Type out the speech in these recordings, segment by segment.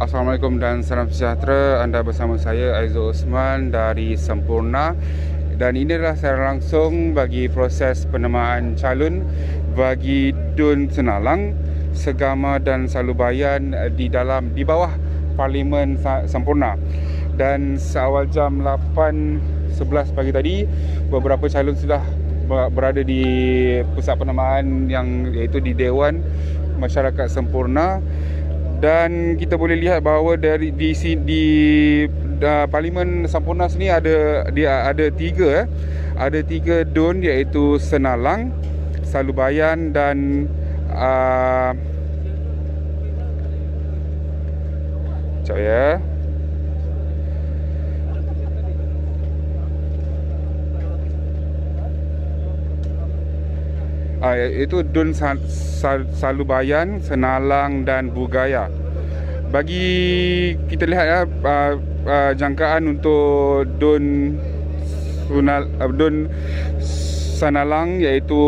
Assalamualaikum dan salam sejahtera. Anda bersama saya Aizul Osman dari Sempurna. Dan ini adalah secara langsung bagi proses penamaan calon bagi Dun Senalang, Segama dan Salubayan di bawah Parlimen Sempurna. Dan seawal jam 8.11 pagi tadi, beberapa calon sudah berada di pusat penamaan yang iaitu di Dewan Masyarakat Sempurna. Dan kita boleh lihat bahawa di Parlimen Sempurna sini ada tiga dun, iaitu Senalang, Salubayan dan sekejap ya. Itu Dun Salubayan, Senalang dan Bugaya. Bagi kita lihat ya, jangkaan untuk Dun Senalang, iaitu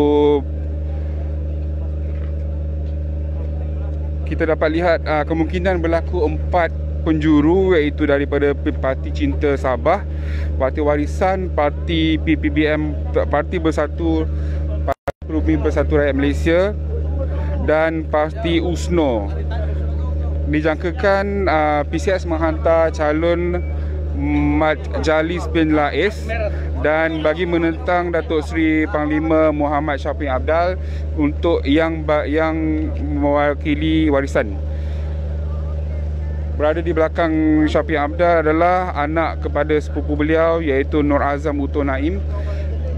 kita dapat lihat kemungkinan berlaku 4 penjuru, iaitu daripada Parti Cinta Sabah, Parti Warisan, Parti PPBM, Parti Bersatu Rakyat Malaysia dan Parti USNO. Dijangkakan PCS menghantar calon Majalis bin Lais dan bagi menentang Datuk Seri Panglima Muhammad Shafie Apdal untuk yang mewakili Warisan. Berada di belakang Shafie Apdal adalah anak kepada sepupu beliau, iaitu Nur Azam Uto Naim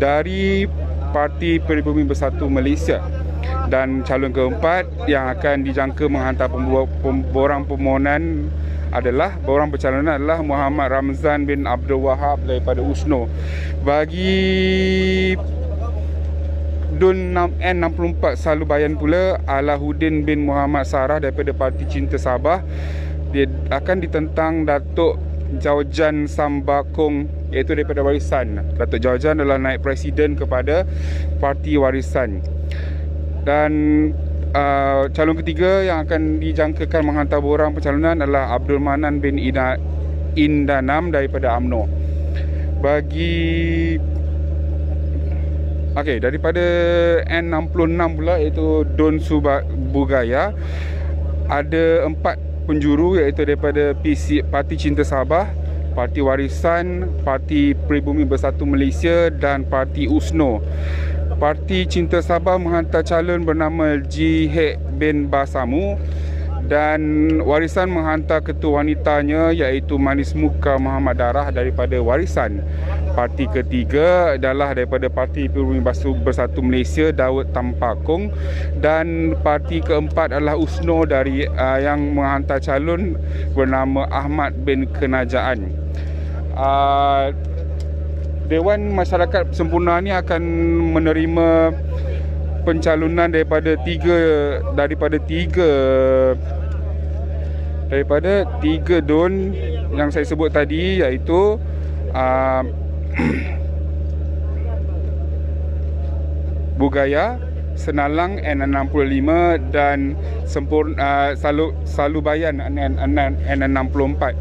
dari Parti Peribumi Bersatu Malaysia. Dan calon keempat yang akan dijangka menghantar borang pencalonan adalah Muhammad Ramzan bin Abdul Wahab daripada USNO. Bagi Dun N64 Salubayan pula, Alahuddin bin Muhammad Sarah daripada Parti Cinta Sabah. Dia akan ditentang Datuk Jaujan Sambakong, iaitu daripada Warisan. Datuk Jaujan adalah naib presiden kepada Parti Warisan. Dan calon ketiga yang akan dijangkakan menghantar borang pencalonan adalah Abdul Manan bin Indanam daripada UMNO. Daripada N66 pula, iaitu Dun Bugaya, ada 4 penjuru, iaitu daripada Parti Cinta Sabah, Parti Warisan, Parti Peribumi Bersatu Malaysia dan Parti USNO. Parti Cinta Sabah menghantar calon bernama Jihad bin Basamu dan Warisan menghantar ketua wanitanya, iaitu Manis Muka Muhammad Darah daripada Warisan. Parti ketiga adalah daripada Parti Peribumi Bersatu Malaysia, Daud Tampakong, dan parti keempat adalah USNO yang menghantar calon bernama Ahmad bin Kenajaan. Dewan Masyarakat Sempurna ni akan menerima pencalonan daripada tiga dun yang saya sebut tadi, iaitu Bugaya, Senalang N65 dan Salubayan N64.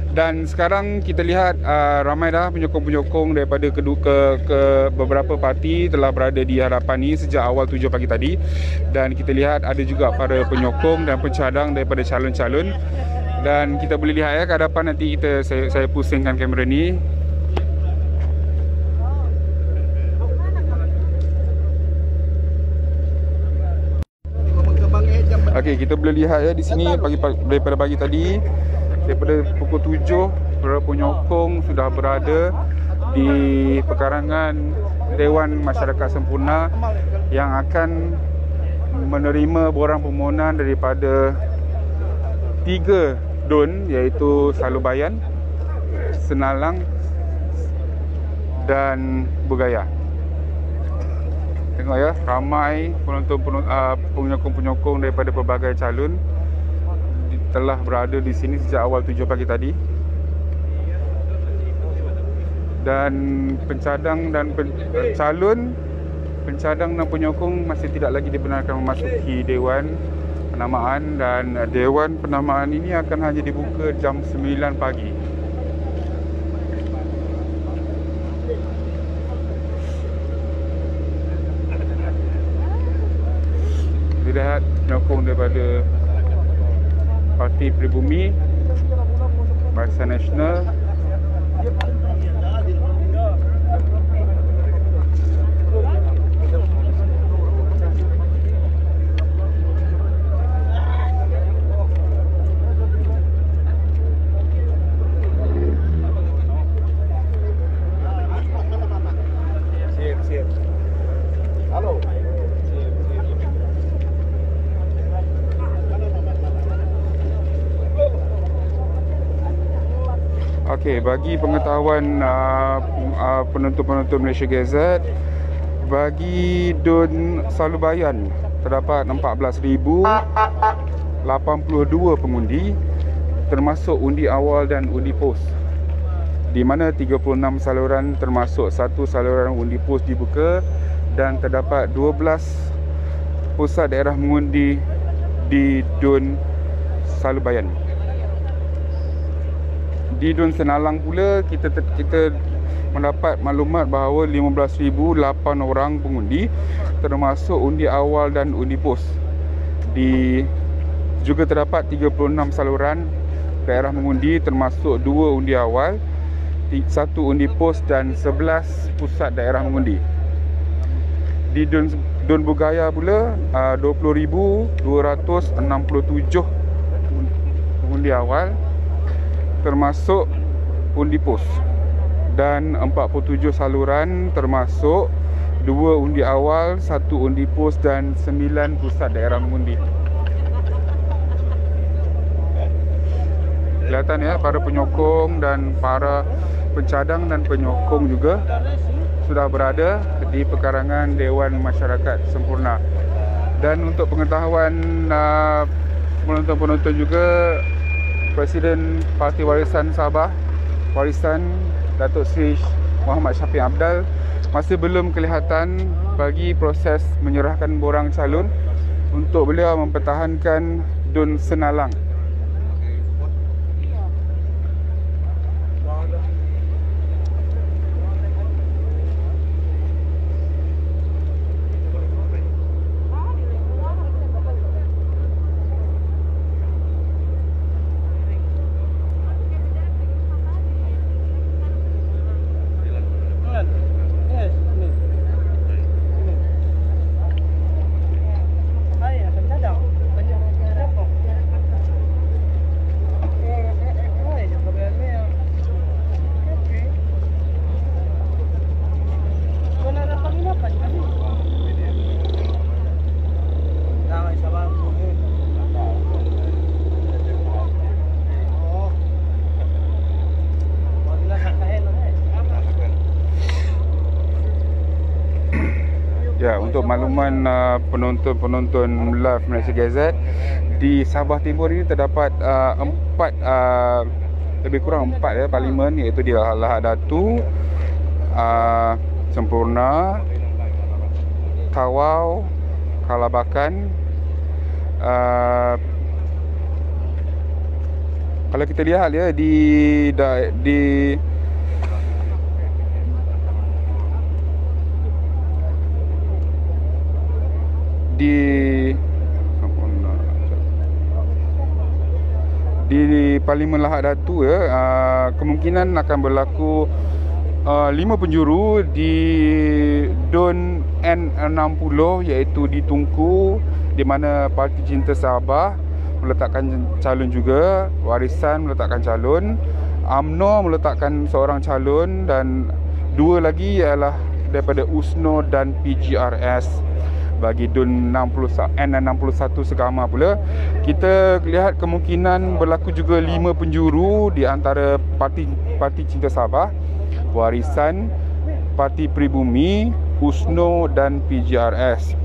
Dan sekarang kita lihat ramai dah penyokong-penyokong daripada ke beberapa parti telah berada di hadapan ini sejak awal 7 pagi tadi. Dan kita lihat ada juga para penyokong dan pencadang daripada calon-calon. Dan kita boleh lihat ya ke hadapan, nanti saya pusingkan kamera ni. Okey, kita boleh lihat ya di sini daripada pagi tadi, daripada pukul 7, para penyokong sudah berada di pekarangan Dewan Masyarakat Sempurna yang akan menerima borang permohonan daripada 3 dun, iaitu Salubayan, Senalang dan Bugaya. Tengok ya, ramai penyokong-penyokong daripada pelbagai calon telah berada di sini sejak awal 7 pagi tadi. Dan pencadang dan calon pencadang dan penyokong masih tidak lagi dibenarkan memasuki Dewan penamaan, dan Dewan Penamaan ini akan hanya dibuka jam 9 pagi. Lihat penyokong daripada Parti Pribumi, Barisan Nasional, Okey, bagi pengetahuan penonton-penonton Malaysia Gazette, bagi Dun Salubayan terdapat 14,082 pengundi, termasuk undi awal dan undi pos, di mana 36 saluran termasuk satu saluran undi pos dibuka, dan terdapat 12 pusat daerah mengundi di Dun Salubayan. Di Dun Senalang pula kita mendapat maklumat bahawa 15,008 orang pengundi, termasuk undi awal dan undi pos. Juga terdapat 36 saluran daerah mengundi, termasuk 2 undi awal, 1 undi pos dan 11 pusat daerah mengundi. Di Dun Bugaya pula 20,267 pengundi awal, termasuk undi pos, dan 47 saluran termasuk 2 undi awal, 1 undi pos dan 9 pusat daerah mengundi. Kelihatan ya, para penyokong dan para pencadang dan penyokong juga sudah berada di pekarangan Dewan Masyarakat Sempurna. Dan untuk pengetahuan penonton-penonton juga, Presiden Parti Warisan Sabah, Warisan Datuk Seri Muhammad Syafiq Abdal, masih belum kelihatan bagi proses menyerahkan borang calon untuk beliau mempertahankan Dun Senalang. Ya, untuk makluman penonton-penonton live Malaysia Gazette, di Sabah Timur ini terdapat lebih kurang 4 parlimen, iaitu di Lahad Datu, Sempurna, Tawau, Kalabakan. Kalau kita lihat ya, di Parlimen Lahad Datu ya, kemungkinan akan berlaku 5 penjuru di Dun N60, iaitu di Tunku, di mana Parti Cinta Sabah meletakkan calon juga, Warisan meletakkan calon, UMNO meletakkan seorang calon, dan 2 lagi ialah daripada USNO dan PGRS. Bagi Dun N61 Segama pula, kita lihat kemungkinan berlaku juga 5 penjuru di antara Parti Cinta Sabah, Warisan, Parti Pribumi, USNO dan PGRS.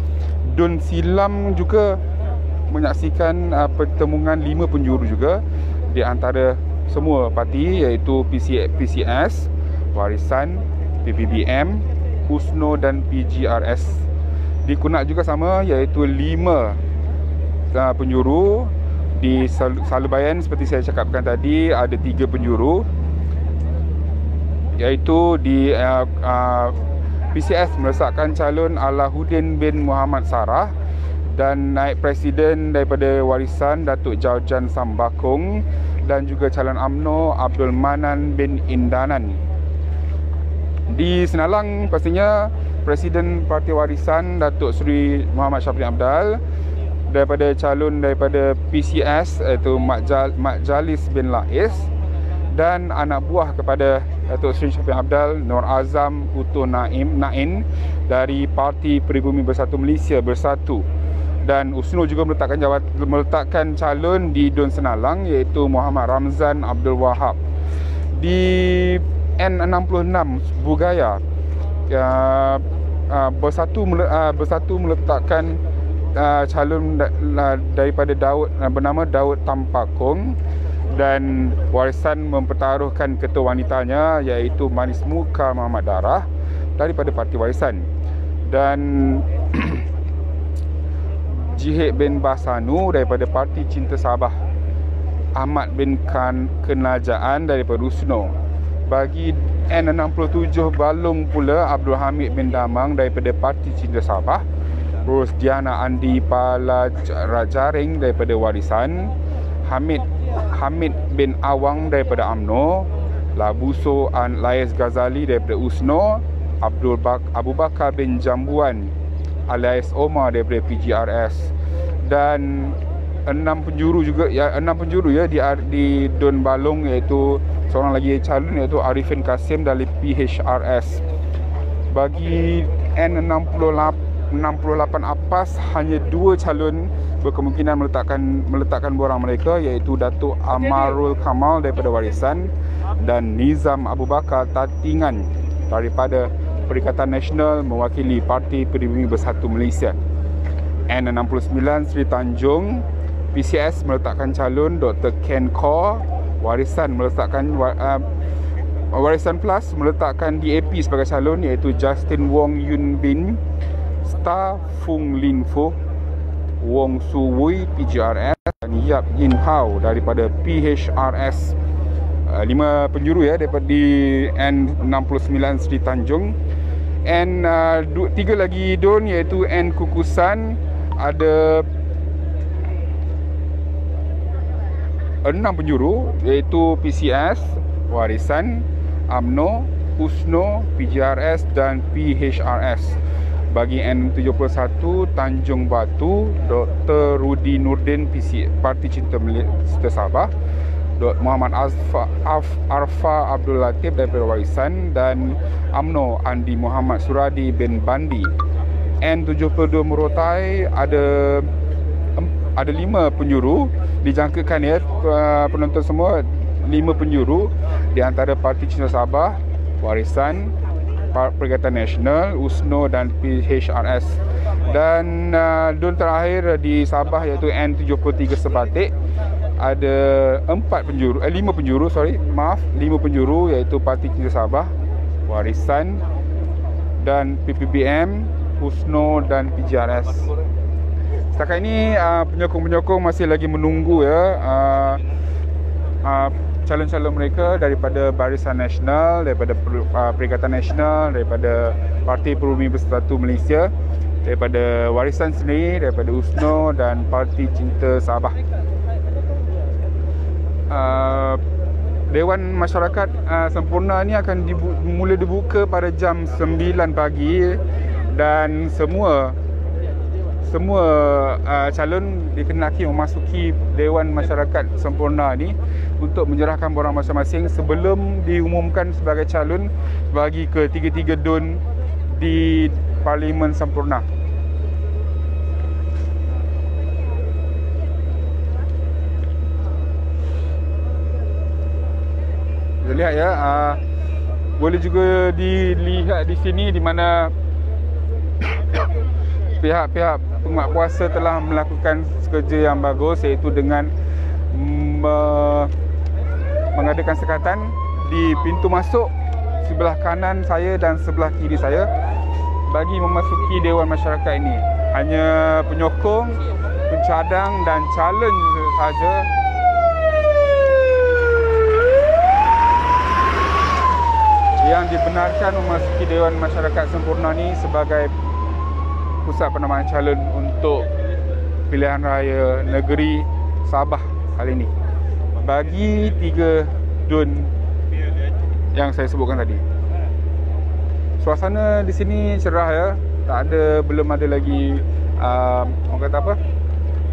Dun Silam juga menyaksikan pertemuan 5 penjuru juga di antara semua parti, iaitu PCS, Warisan, PPBM, USNO dan PGRS. Di Kunak juga sama, iaitu 5 penjuru. Di Salubayan seperti saya cakapkan tadi, ada 3 penjuru, iaitu di PCS melesatkan calon Alahuddin bin Muhammad Sarah, dan naib presiden daripada Warisan Datuk Jaujan Sambakong, dan juga calon UMNO Abdul Manan bin Indanan. Di Senalang pastinya Presiden Parti Warisan Datuk Seri Muhammad Syafrin Abdal, daripada calon daripada PCS iaitu Mak Jalis bin Lais, dan anak buah kepada Datuk Seri Syafrin Abdal, Nur Azam Utuh Nain dari Parti Peribumi Bersatu Malaysia Bersatu. Dan USNO juga meletakkan calon di Dun Senalang iaitu Muhammad Ramzan Abdul Wahab. Di N66 Bugaya, Bersatu meletakkan calon daripada bernama Daud Tampakong, dan Warisan mempertaruhkan ketua wanitanya iaitu Manis Muka Muhammad Darah daripada Parti Warisan, dan Jihid bin Bahsanu daripada Parti Cinta Sabah, Ahmad bin Kenajaan daripada USNO. Bagi N67 Balung pula, Abdul Hamid bin Damang daripada Parti Cinta Sabah, Rosdiana Andi Palajaring daripada Warisan, Hamid bin Awang daripada UMNO, Labuso Lais Ghazali daripada USNO, Abu Bakar bin Jambuan alias Omar daripada PGRS, dan 6 penjuru ya di Dun Balong, iaitu seorang lagi calon iaitu Arifin Kasim dari PHRS. Bagi N68 APAS, hanya 2 calon berkemungkinan meletakkan borang mereka, iaitu Datuk Amarul Kamal daripada Warisan dan Nizam Abu Bakar Tatingan daripada Perikatan Nasional mewakili Parti Peribumi Bersatu Malaysia. N69 Sri Tanjung, PCS meletakkan calon Dr. Ken Kaur, Warisan Plus meletakkan DAP sebagai calon iaitu Justin Wong Yun Bin, Star Fung Lin Fo, Wong Su Wui PGRS, dan Yap Yin Hao daripada PHRS. 5 penjuru ya daripada di N69 Sri Tanjung. 3 lagi Dun iaitu N Kukusan, ada 6 penjuru iaitu PCS, Warisan, UMNO, USNO, PGRS dan PHRS. Bagi N71 Tanjung Batu, Dr. Rudi Nurdin Parti Cinta Sabah, Muhammad Arfa Abdul Latif daripada Warisan, dan UMNO Andi Muhammad Suradi bin Bandi. N72 Murotai, ada 5 penjuru, dijangkakan ya penonton semua, 5 penjuru di antara Parti Cinta Sabah, Warisan, Perikatan Nasional, USNO dan PHRS. Dan Dun terakhir di Sabah iaitu N73 Sebatik, ada 5 penjuru iaitu Parti Cinta Sabah, Warisan dan PPBM, USNO dan PGRS. Setakat ini penyokong-penyokong masih lagi menunggu ya calon-calon mereka daripada Barisan Nasional, daripada Perikatan Nasional, daripada Parti Peribumi Bersatu Malaysia, daripada Warisan sendiri, daripada USNO dan Parti Cinta Sabah. Dewan Masyarakat Sempurna ni akan mula dibuka pada jam 9 pagi, dan semua calon dikenaki memasuki Dewan Masyarakat Sempurna ni untuk menyerahkan borang masing-masing sebelum diumumkan sebagai calon bagi ke-3 Dun di Parlimen Sempurna. Kita lihat ya, boleh juga dilihat di sini di mana pihak-pihak penguatkuasa telah melakukan kerja yang bagus, iaitu dengan mengadakan sekatan di pintu masuk sebelah kanan saya dan sebelah kiri saya bagi memasuki Dewan Masyarakat ini. Hanya penyokong pencadang dan calon saja yang dibenarkan memasuki Dewan Masyarakat Sempurna ni sebagai pusat penamaan calon untuk pilihan raya negeri Sabah kali ini bagi 3 DUN yang saya sebutkan tadi. Suasana di sini cerah ya, belum ada lagi orang kata apa?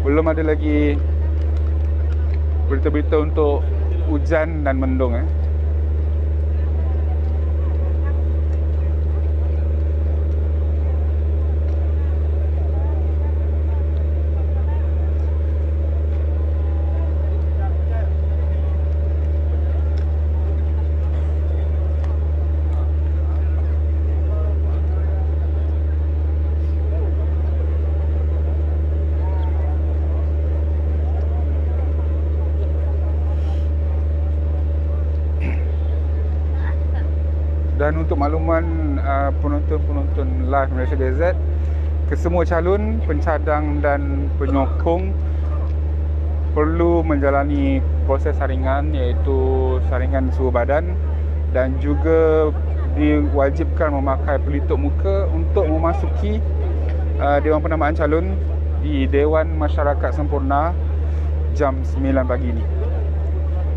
Belum ada lagi berita-berita untuk hujan dan mendung . Dan untuk makluman penonton-penonton live Malaysia Gazette, kesemua calon, pencadang dan penyokong perlu menjalani proses saringan, iaitu saringan suhu badan, dan juga diwajibkan memakai pelitup muka untuk memasuki Dewan Penamaan Calon di Dewan Masyarakat Sempurna jam 9 pagi ni.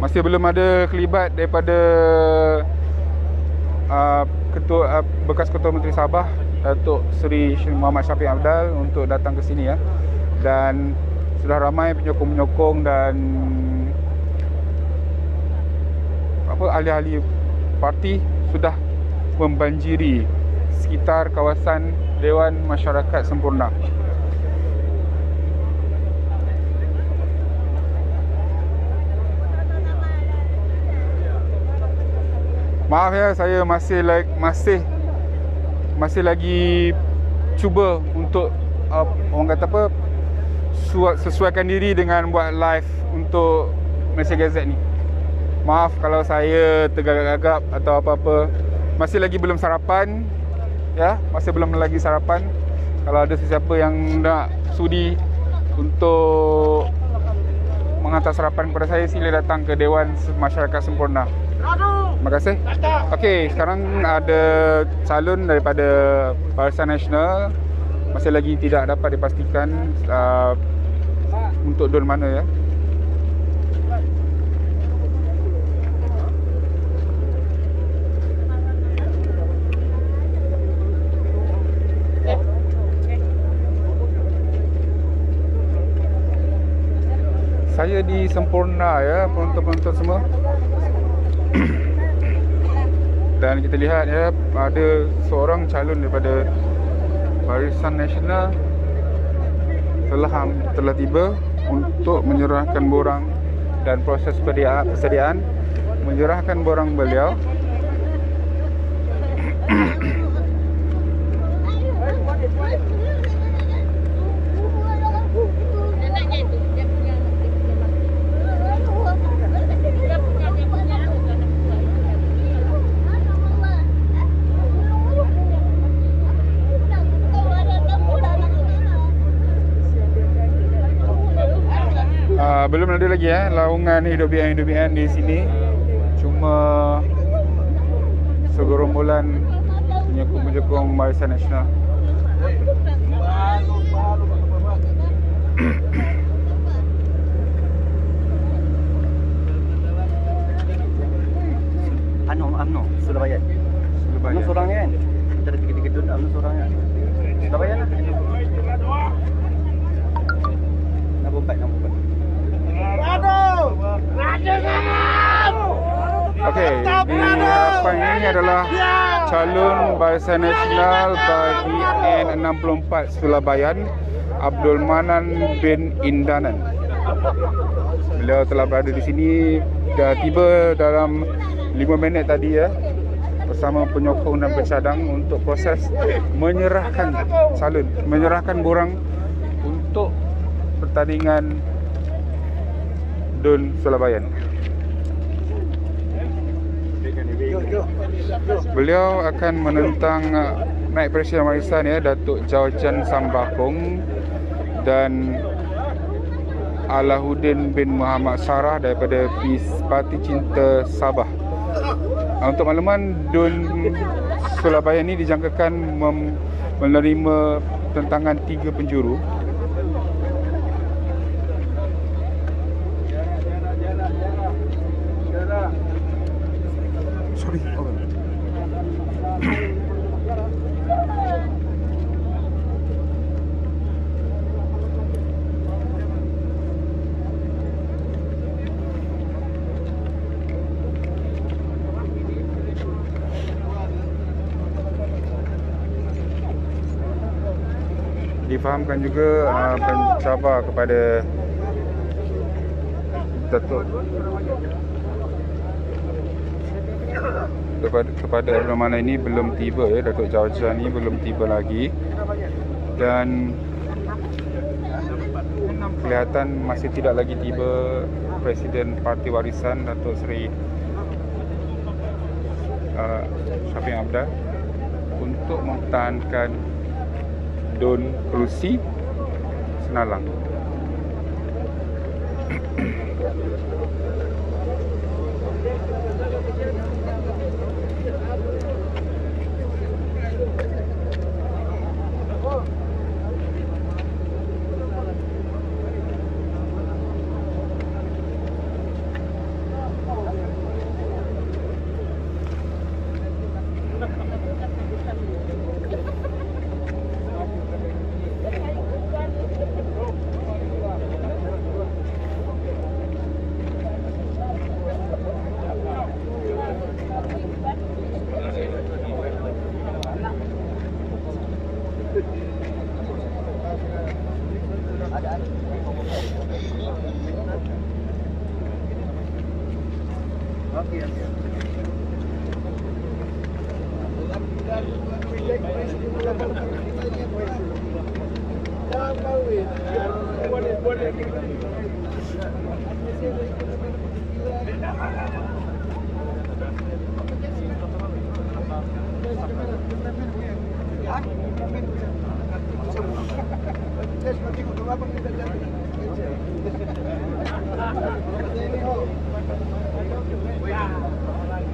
Masih belum ada kelibat daripada bekas Ketua Menteri Sabah Datuk Seri Muhammad Syafiq Abdal untuk datang ke sini ya. Dan sudah ramai penyokong-penyokong dan ahli-ahli parti sudah membanjiri sekitar kawasan Dewan Masyarakat Sempurna. Maaf ya, saya masih lagi cuba untuk orang kata apa, sesuaikan diri dengan buat live untuk Malaysia Gazette ni. Maaf kalau saya tergagap-gagap atau apa-apa. Masih lagi belum sarapan ya, masih belum lagi sarapan. Kalau ada sesiapa yang nak sudi untuk menghantar sarapan kepada saya, sila datang ke Dewan Masyarakat Sempurna. Terima kasih. Okey, sekarang ada calon daripada Barisan Nasional. Masih lagi tidak dapat dipastikan untuk DUN mana ya. Saya di Sempurna ya, penonton-penonton semua. Dan kita lihat ya, ada seorang calon daripada Barisan Nasional telah tiba untuk menyerahkan borang dan proses persediaan menyerahkan borang beliau. Belum ada lagi ya laungan hidup-hidup di sini. Cuma segerombolan penyokong Barisan Nasional. UMNO sudah bayar. UMNO seorangnya kan? Kita ada 3 DUN, UMNO seorangnya. Sudah bayar lah. 64. Okey, di hadapan ini adalah calon Barisan Nasional bagi N64 Sulabayan, Abdul Manan bin Indanan. Beliau telah berada di sini, dah tiba dalam 5 minit tadi ya, bersama penyokong dan pencadang untuk proses menyerahkan borang untuk pertandingan DUN Sulabayan. Beliau akan menentang naib Presiden Barisan ya, Datuk Jawajan Sambakong, dan Alahuddin bin Muhammad Sarah daripada Parti Cinta Sabah. Untuk makluman, Dun Surabaya ni dijangkakan menerima tentangan 3 penjuru. Sorry. Difahamkan juga pencabar kepada Datuk kepada mana ini belum tiba ya. Datuk Jaja ni belum tiba lagi dan kelihatan masih tidak lagi tiba Presiden Parti Warisan Datuk Seri Syafiq Abdal untuk mempertahankan Dun kerusi Senalang.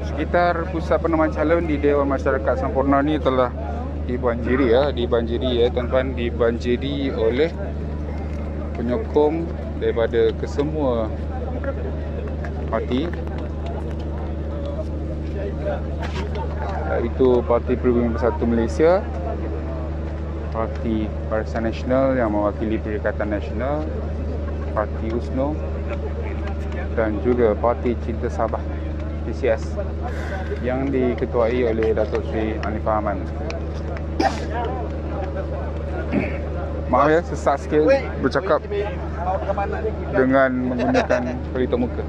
Sekitar pusat penamaan calon di Dewan Masyarakat Sampurna ni telah dibanjiri ya tuan-tuan, dibanjiri oleh penyokong daripada kesemua parti, iaitu Parti Peribumi Bersatu Malaysia, Parti Barisan Nasional yang mewakili Perikatan Nasional, Parti UMNO dan juga Parti Cinta Sabah PCS yang diketuai oleh Datuk Seri Anifah Aman. Maaf ya, sesak sikit bercakap dengan menggunakan pelitup muka.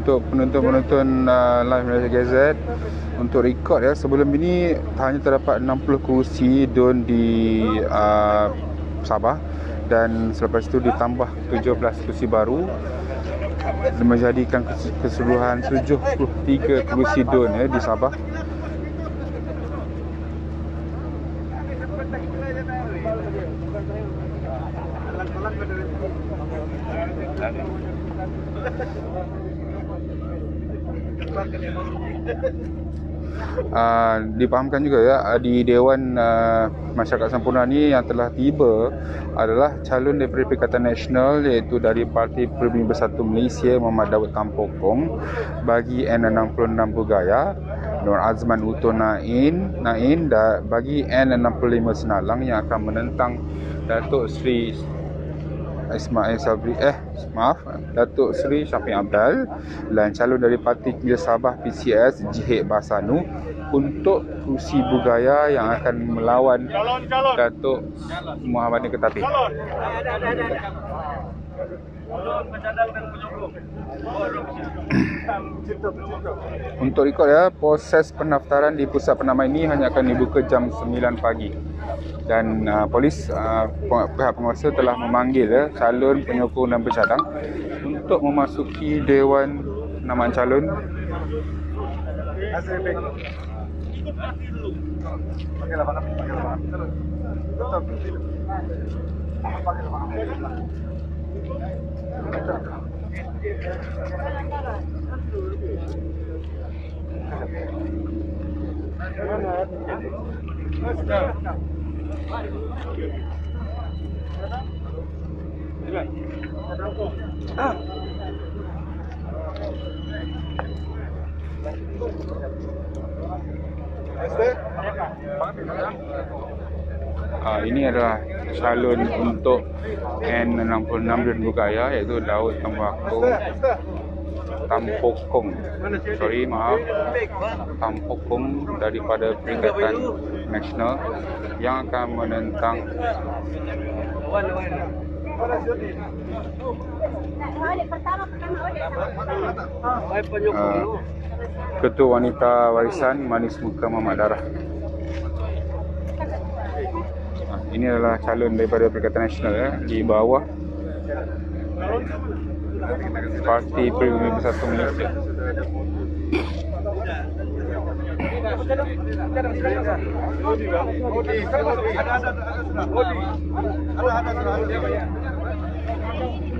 Untuk penonton-penonton live Malaysia Gazette, untuk rekod ya, sebelum ini hanya terdapat 60 kerusi DUN di Sabah dan selepas itu ditambah 17 kerusi baru menjadikan keseluruhan 73 kerusi DUN ya di Sabah. Dipahamkan juga ya, di Dewan Masyarakat Sempurna ni yang telah tiba adalah calon daripada Perikatan Nasional, iaitu dari Parti Peribumi Bersatu Malaysia Muhammad Daud Tan Pokong bagi N66 Bergaya, Nur Azman Uto Nain bagi N65 Senalang yang akan menentang Datuk Seri Datuk Seri Syafiq Abdal dan calon dari Parti Kerja Sabah PCS Jihad Basanu untuk kursi Bergaya yang akan melawan Datuk Muhammad Ketapi. Untuk rekod ya, proses pendaftaran di pusat penamaan ini hanya akan dibuka jam 9 pagi. Dan polis pihak penguasa telah memanggil calon penyokong dan bercadang untuk memasuki Dewan Penamaan Calon. Ini adalah calon untuk N66 dan Bergaya, iaitu Daud Tampokong daripada Perikatan Nasional yang akan menentang Ketua Wanita Warisan Manis Muka Muhammad Darah. Ini adalah calon daripada Perikatan Nasional di bawah Parti Peribumi Bersatu Malaysia.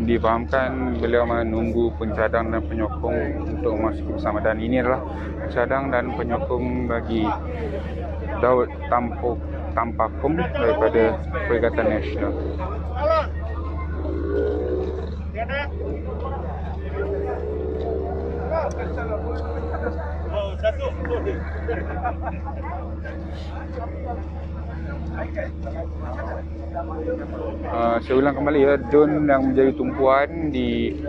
Difahamkan beliau menunggu pencadang dan penyokong untuk memasuki bersama, dan ini adalah pencadang dan penyokong bagi Daud Tampakong daripada Perikatan Nasional. Saya ulang kembali ya, DUN yang menjadi tumpuan di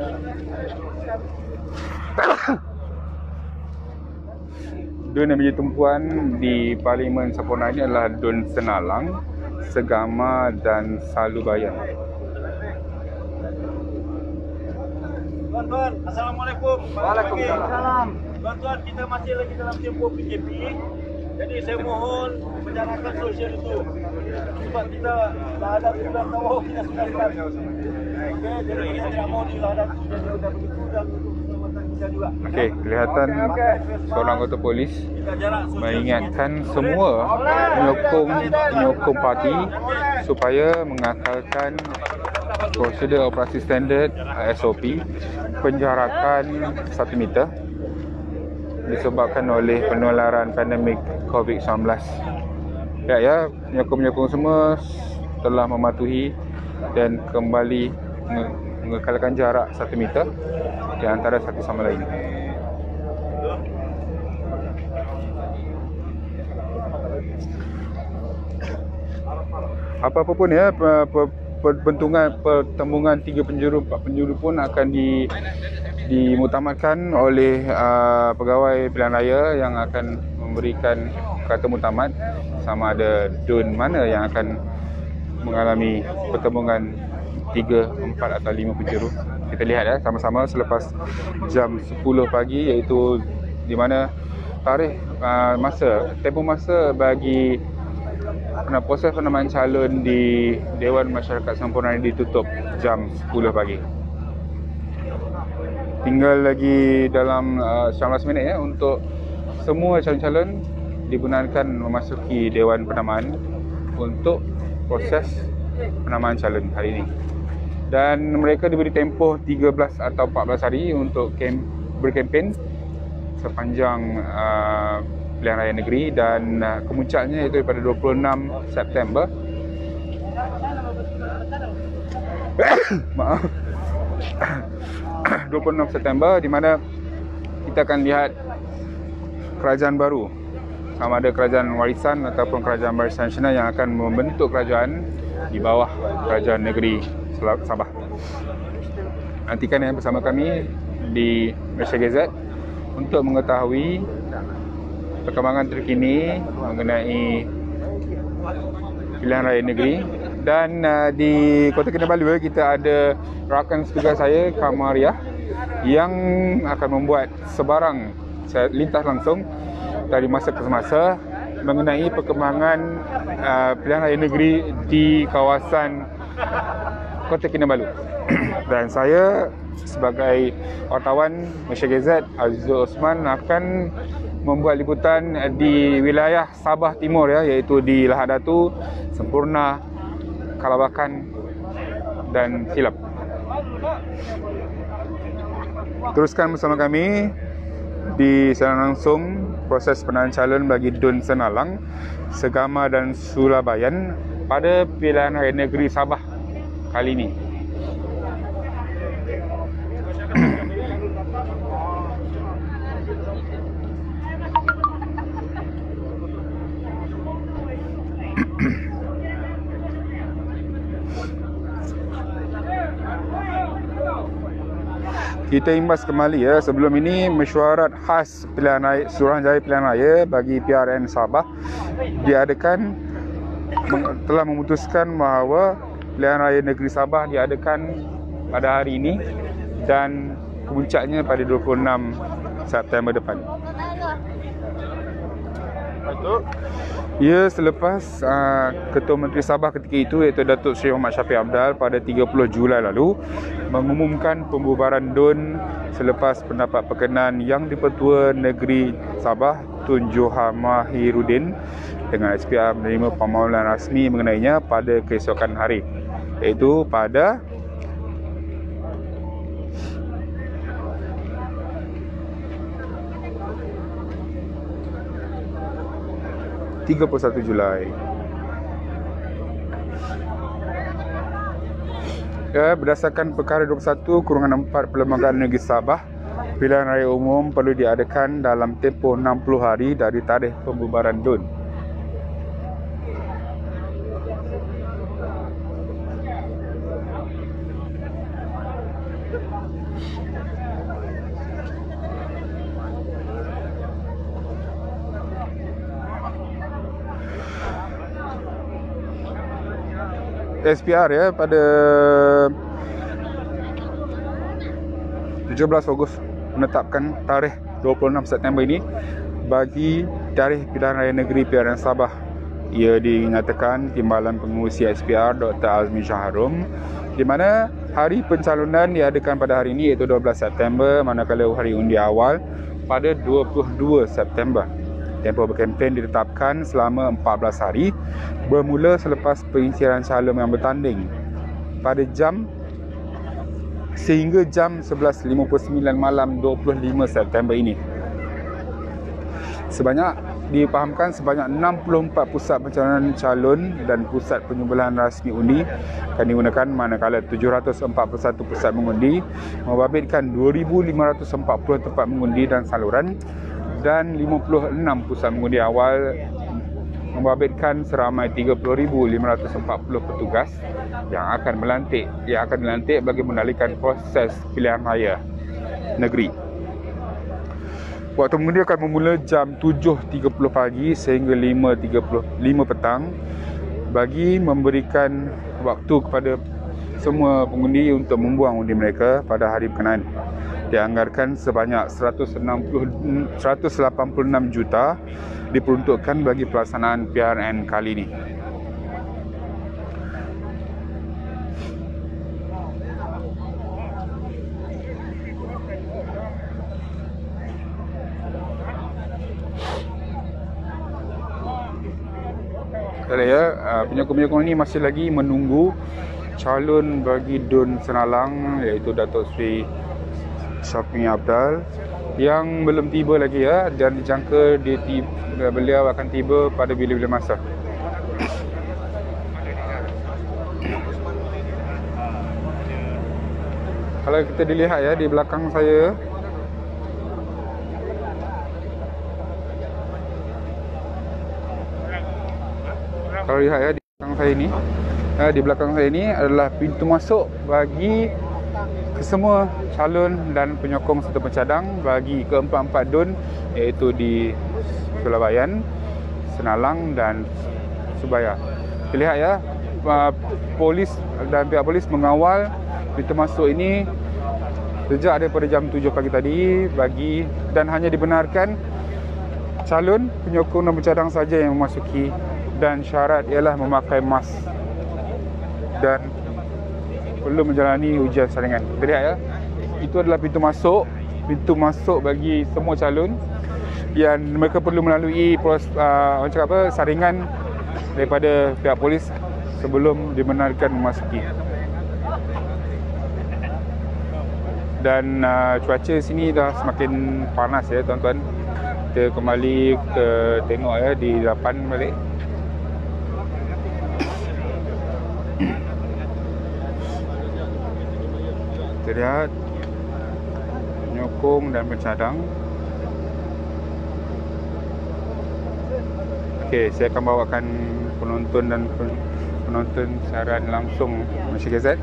DUN yang menjadi tumpuan di Parlimen Sempurna ini adalah DUN Senalang, Segama dan Salubayan. Tuan-tuan, Assalamualaikum. Waalaikumsalam. Tuan-tuan, kita masih lagi dalam tempoh PKP. Jadi saya mohon menjalankan sosial itu. Sebab kita dah ada 12 tahun kita sudah start. Okey, jadi kita tidak mahu dihadap sudah begitu dan untuk keselamatan kita juga. Okey, kelihatan seorang anggota polis mengingatkan semua penyokong parti supaya mengakalkan prosedur operasi standard SOP, penjarakan 1 meter disebabkan oleh penularan pandemik COVID-19. Ya, penyokong-penyokong semua telah mematuhi dan kembali mengekalkan jarak 1 meter di antara satu sama lain. Apa-apa pun ya, pertemuan 3 penjuru, 4 penjuru pun akan dimuktamadkan oleh pegawai pilihan raya yang akan memberikan kata muktamad sama ada DUN mana yang akan mengalami pertemuan 3, 4 atau 5 penjuru. Kita lihat ya sama-sama selepas jam 10 pagi, iaitu di mana tarikh tempoh masa bagi proses penamaan calon di Dewan Masyarakat Sempurna ini ditutup jam 10 pagi. Tinggal lagi dalam 19 minit ya untuk semua calon-calon dibenarkan memasuki Dewan Penamaan untuk proses penamaan calon hari ini. dan mereka diberi tempoh 13 atau 14 hari untuk berkempen sepanjang pilihan raya negeri, dan kemuncaknya iaitu pada 26 September. Maaf. 26 September, di mana kita akan lihat kerajaan baru, sama ada kerajaan warisan ataupun kerajaan barisan nasional yang akan membentuk kerajaan di bawah kerajaan negeri Sabah. Nantikan yang bersama kami di Malaysia Gazette untuk mengetahui perkembangan terkini mengenai pilihan raya negeri. Dan di Kota Kinabalu kita ada rakan setugas saya, Kamaria, yang akan membuat sebarang lintas langsung dari masa ke semasa mengenai perkembangan pilihan raya negeri di kawasan Kota Kinabalu. Dan saya sebagai wartawan Malaysia Gazette, Azizul Osman, akan membuat liputan di wilayah Sabah Timur, iaitu di Lahad Datu, Sempurna, Kalabakan dan Silap. Teruskan bersama kami di siaran langsung proses penandaan calon bagi Dun Senalang, Segama dan Sulabayan pada pilihan raya negeri Sabah kali ini. Kita imbas kembali sebelum ini mesyuarat khas pilihan raya, Suruhanjaya pilihan raya bagi PRN Sabah diadakan, telah memutuskan bahawa pilihan raya negeri Sabah diadakan pada hari ini dan puncaknya pada 26 September depan. Ya, selepas Ketua Menteri Sabah ketika itu iaitu Datuk Seri Muhammad Syafiq Abdal pada 30 Julai lalu mengumumkan pembubaran DUN selepas pendapat perkenan Yang di-Pertua Negeri Sabah Tun Johar Mahiruddin dengan SPR menerima permohonan rasmi mengenainya pada keesokan hari, iaitu pada 31 Julai. Berdasarkan Perkara 21/4 Perlembagaan Negeri Sabah, pilihan raya umum perlu diadakan dalam tempoh 60 hari dari tarikh pembubaran DUN. SPR pada 17 Ogos menetapkan tarikh 26 September ini bagi tarikh pilihan raya negeri PRN Sabah. Ia dinyatakan Timbalan Pengurusi SPR Dr. Azmi Syaharum, di mana hari pencalonan diadakan pada hari ini iaitu 12 September, manakala hari undi awal pada 22 September. Tempoh berkempen ditetapkan selama 14 hari bermula selepas pengisiran calon yang bertanding pada sehingga jam 11.59 malam 25 September ini. Dipahamkan sebanyak 64 pusat pencalonan calon dan pusat penyembelihan rasmi undi akan digunakan, manakala 741 pusat mengundi membabitkan 2,540 tempat mengundi dan saluran, dan 56 pusat mengundi awal membabitkan seramai 30,540 petugas yang akan dilantik bagi mengendalikan proses pilihan raya negeri. Waktu mengundi akan bermula jam 7.30 pagi sehingga 5.35 petang bagi memberikan waktu kepada semua pengundi untuk membuang undi mereka pada hari berkenaan. Dianggarkan sebanyak 186 juta diperuntukkan bagi pelaksanaan PRN kali ini. Penyokong-penyokong ini masih lagi menunggu calon bagi Dun Senalang, iaitu Datuk Seri Syafiee Apdal, yang belum tiba lagi ya, dan dijangka beliau akan tiba pada bila-bila masa. Kalau kita dilihat ya di belakang saya, kalau lihat ya di belakang saya ini adalah pintu masuk bagi kesemua calon dan penyokong serta pencadang bagi keempat-empat DUN, iaitu di Sulabayan, Senalang dan Subaya. Kita lihat ya, polis dan pihak polis mengawal pintu masuk ini sejak daripada jam 7 pagi tadi dan hanya dibenarkan calon, penyokong dan pencadang saja yang memasuki, dan syarat ialah memakai mask dan perlu menjalani ujian saringan. Kita lihat ya, itu adalah pintu masuk bagi semua calon yang mereka perlu melalui saringan daripada pihak polis sebelum dibenarkan memasuki. Dan cuaca sini dah semakin panas ya tuan-tuan. Kita kembali ke tengok ya di depan balik. Kita lihat penyokong dan pencadang. Okey, saya akan bawakan penonton siaran langsung Malaysia Gazette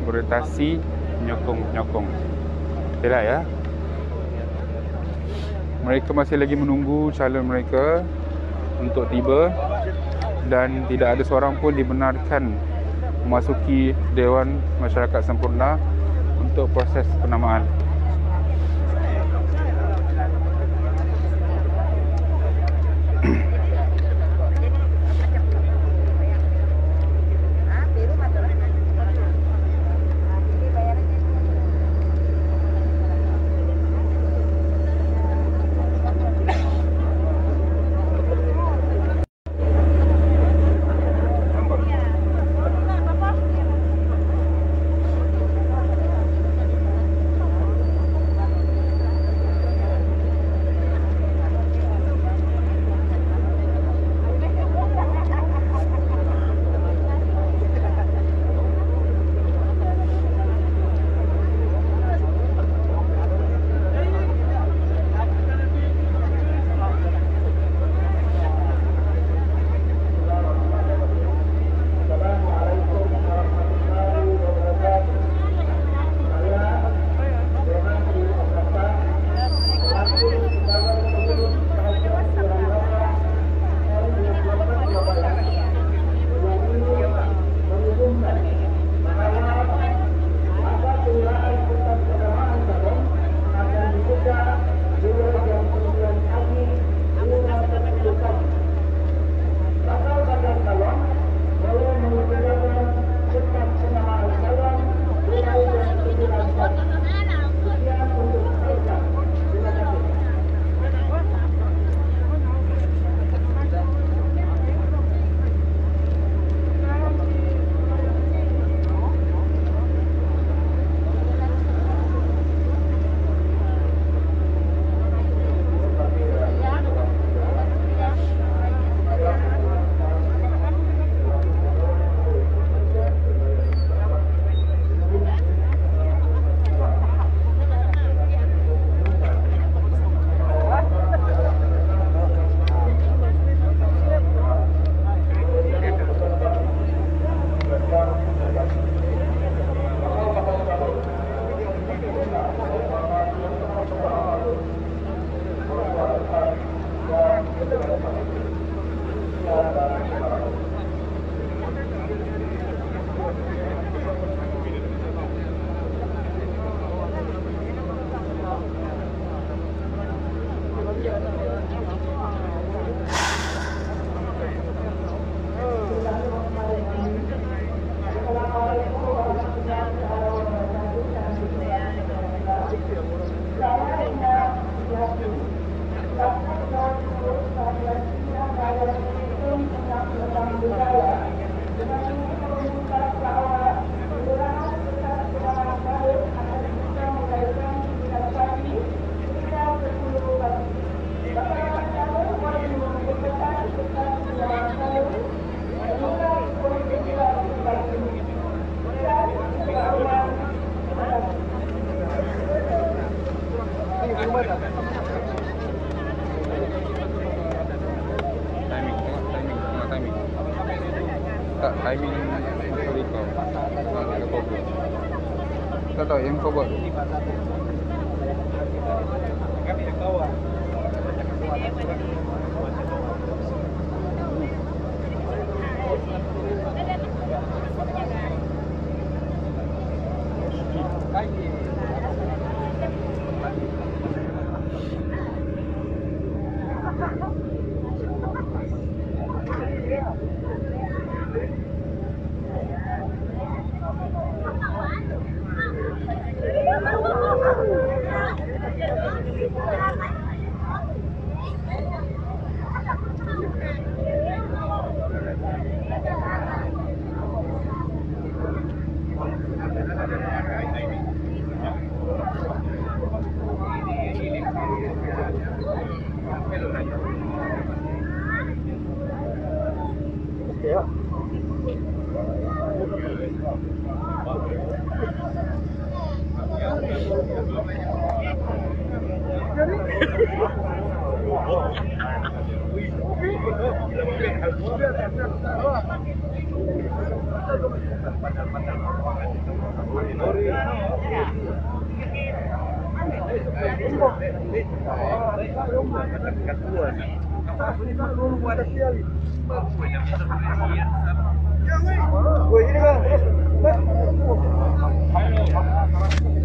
orientasi penyokong. Kita lihat ya, mereka masih lagi menunggu calon mereka untuk tiba, dan tidak ada seorang pun dibenarkan memasuki Dewan Masyarakat Sempurna untuk proses penamaan. tak timing story kau. Ada problem. Tak tahu yang kau buat.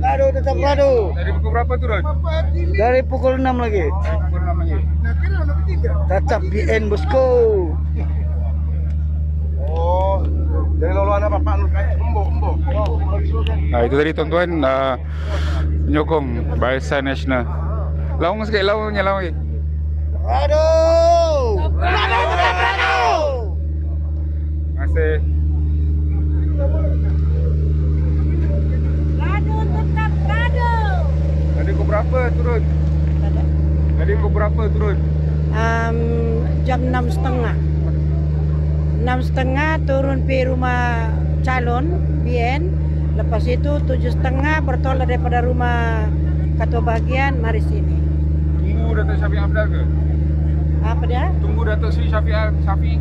Rado tetap rado. Dari pukul berapa turun? Dari pukul 6 lagi. Pukul 6 lagi. Tetap BN bosku. Oh, dari laluan apa Pak? Embok. Nah, itu tadi tuan-tuan penyokong Barisan Nasional. Laung sikit, laungnya laung lagi. Rado. Rado tetap rado. Terima kasih. Rado tetap rado. Tadi pukul berapa turun? Tadi pukul berapa turun? Jam 6.30. 6.30 turun di rumah calon BN. Lepas itu 7.30 bertolak daripada rumah ketua bahagian mari sini. Tunggu Datuk Syafiq Hamdan ke? Apa dia? Tunggu Datuk Sri Syafiq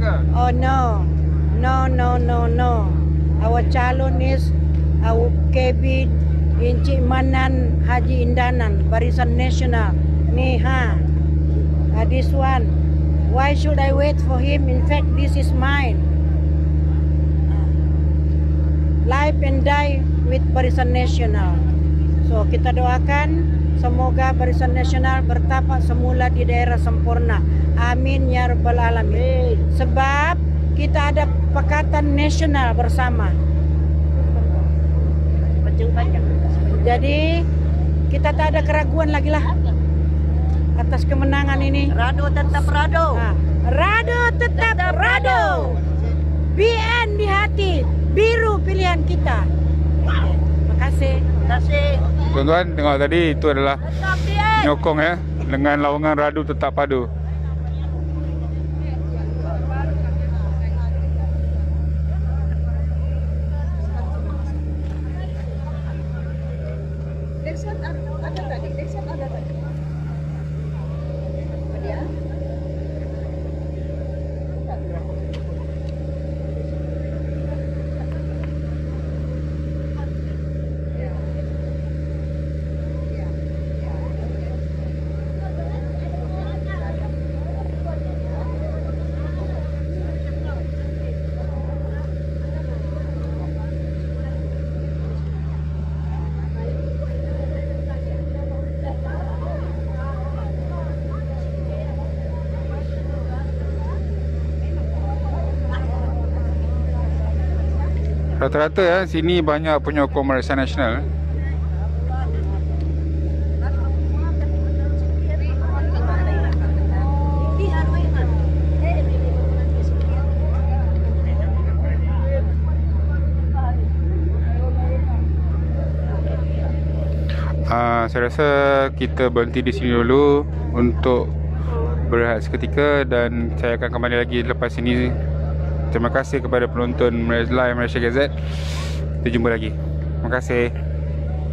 ke? Oh no. Our calon is our KB Encik Manan Haji Indanan, Barisan Nasional. Ni this one. Why should I wait for him? In fact, this is mine. Life and die with Barisan Nasional. So kita doakan semoga Barisan Nasional bertapak semula di daerah sempurna. Amin ya rabbal alamin. Sebab kita ada Pakatan Nasional bersama. Jadi kita tak ada keraguan lagi lah atas kemenangan ini. Rado tetap rado. Rado tetap rado. BN di hati, biru pilihan kita. Terima kasih. Terima kasih. Tuan-tuan, tengok tadi itu adalah Tetap BN. nyokong ya dengan lawangan Radu Tetap Padu. Rata-rata ya, sini banyak penyokong Barisan Nasional. Saya rasa kita berhenti di sini dulu untuk berehat seketika dan saya akan kembali lagi lepas ini. Terima kasih kepada penonton Live Malaysia Gazette. Kita jumpa lagi. Terima kasih.